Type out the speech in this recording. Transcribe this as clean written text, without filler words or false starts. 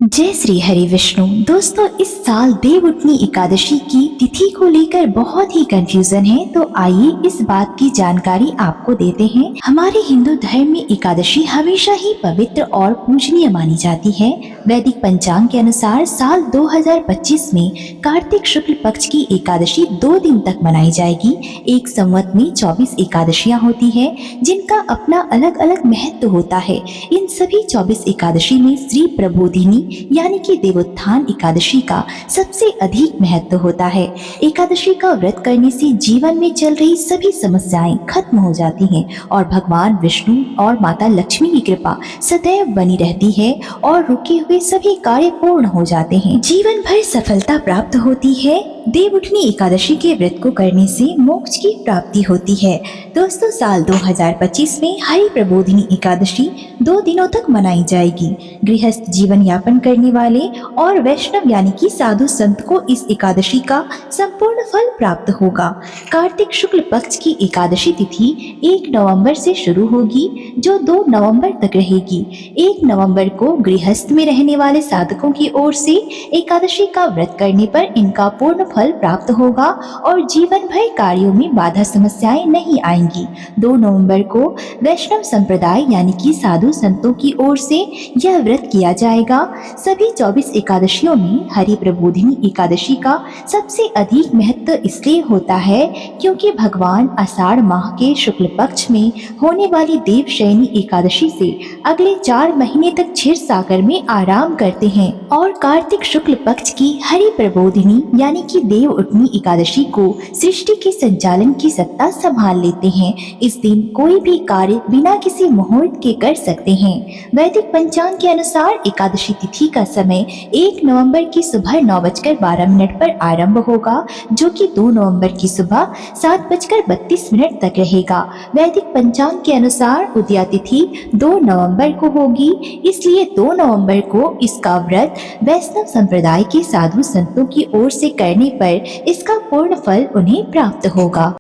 जय श्री हरि विष्णु। दोस्तों, इस साल देवउठनी एकादशी की तिथि को लेकर बहुत ही कंफ्यूजन है, तो आइए इस बात की जानकारी आपको देते हैं। हमारे हिंदू धर्म में एकादशी हमेशा ही पवित्र और पूजनीय मानी जाती है। वैदिक पंचांग के अनुसार साल 2025 में कार्तिक शुक्ल पक्ष की एकादशी 2 दिन तक मनाई जाएगी। एक संवत में 24 एकादशियां होती है, जिनका अपना अलग अलग महत्व होता है। इन सभी 24 एकादशी में श्री प्रबोधिनी यानी कि देवोत्थान एकादशी का सबसे अधिक महत्व होता है। एकादशी का व्रत करने से जीवन में चल रही सभी समस्याएं खत्म हो जाती हैं और भगवान विष्णु और माता लक्ष्मी की कृपा सदैव बनी रहती है और रुके हुए सभी कार्य पूर्ण हो जाते हैं। जीवन भर सफलता प्राप्त होती है। देवउठनी एकादशी के व्रत को करने से मोक्ष की प्राप्ति होती है। दोस्तों, साल 2025 में हरि प्रबोधिनी एकादशी 2 दिनों तक मनाई जाएगी। गृहस्थ जीवन यापन करने वाले और वैष्णव यानी कि साधु संत को इस एकादशी का संपूर्ण फल प्राप्त होगा। कार्तिक शुक्ल पक्ष की एकादशी तिथि 1 नवंबर से शुरू होगी, जो 2 नवंबर तक रहेगी। 1 नवंबर को गृहस्थ में रहने वाले साधकों की ओर से एकादशी का व्रत करने पर इनका पूर्ण फल प्राप्त होगा और जीवन भर कार्यों में बाधा समस्याएं नहीं आएंगी। 2 नवंबर को वैष्णव संप्रदाय यानी कि साधु संतों की ओर से यह व्रत किया जाएगा। सभी 24 एकादशियों में हरि प्रबोधिनी एकादशी का सबसे अधिक महत्व इसलिए होता है क्योंकि भगवान आषाढ़ माह के शुक्ल पक्ष में होने वाली देवशयनी एकादशी से अगले 4 महीने तक क्षीर सागर में आराम करते हैं और कार्तिक शुक्ल पक्ष की हरि प्रबोधिनी यानी कि देवउठनी एकादशी को सृष्टि के संचालन की सत्ता संभाल लेते हैं। इस दिन कोई भी कार्य बिना किसी मुहूर्त के कर सकते हैं। वैदिक पंचांग के अनुसार एकादशी तिथि का समय 1 नवंबर की सुबह 9:12 पर आरंभ होगा, जो कि 2 नवंबर की सुबह 7:32 तक रहेगा। वैदिक पंचांग के अनुसार उदया तिथि 2 नवंबर को होगी, इसलिए 2 नवंबर को इसका व्रत वैष्णव संप्रदाय के साधु संतों की ओर से करने पर इसका पूर्ण फल उन्हें प्राप्त होगा।